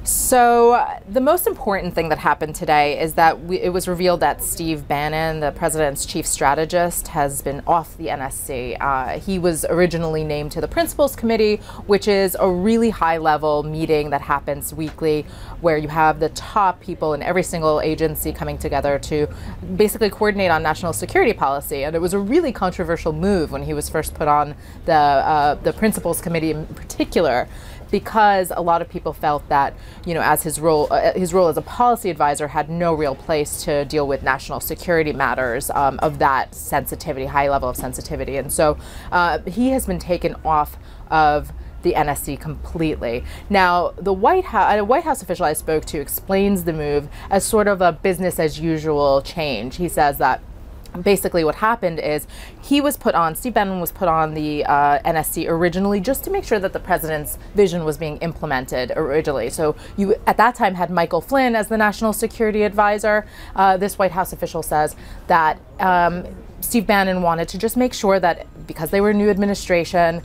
So the most important thing that happened today is that it was revealed that Steve Bannon, the president's chief strategist, has been off the NSC. He was originally named to the Principals Committee, which is a really high-level meeting that happens weekly, where you have the top people in every single agency coming together to basically coordinate on national security policy. And it was a really controversial move when he was first put on the Principals Committee in particular, because a lot of people felt that, you know, as his role as a policy advisor had no real place to deal with national security matters of that sensitivity, high level of sensitivity. And so he has been taken off of the NSC completely. Now, a White House official I spoke to explains the move as sort of a business as usual change. He says that basically what happened is Steve Bannon was put on the NSC originally just to make sure that the president's vision was being implemented originally. So you, at that time, had Michael Flynn as the national security advisor. This White House official says that Steve Bannon wanted to just make sure that because they were a new administration,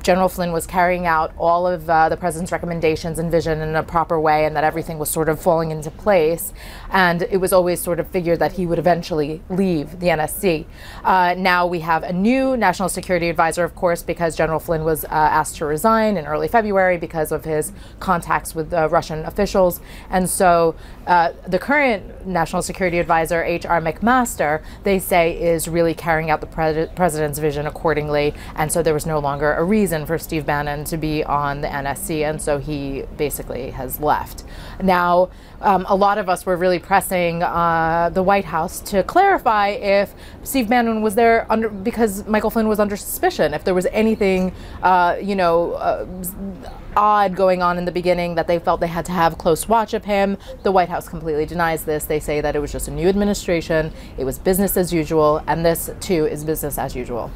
General Flynn was carrying out all of the president's recommendations and vision in a proper way, and that everything was sort of falling into place. And it was always sort of figured that he would eventually leave the NSC. Now we have a new national security advisor, of course, because General Flynn was asked to resign in early February because of his contacts with Russian officials. And so the current national security advisor, H.R. McMaster, they say is really carrying out the president's vision accordingly. And so there was no longer a reason for Steve Bannon to be on the NSC, and so he basically has left. Now, a lot of us were really pressing the White House to clarify if Steve Bannon was there because Michael Flynn was under suspicion, if there was anything, odd going on in the beginning that they felt they had to have close watch of him. The White House completely denies this. They say that it was just a new administration, it was business as usual, and this too is business as usual.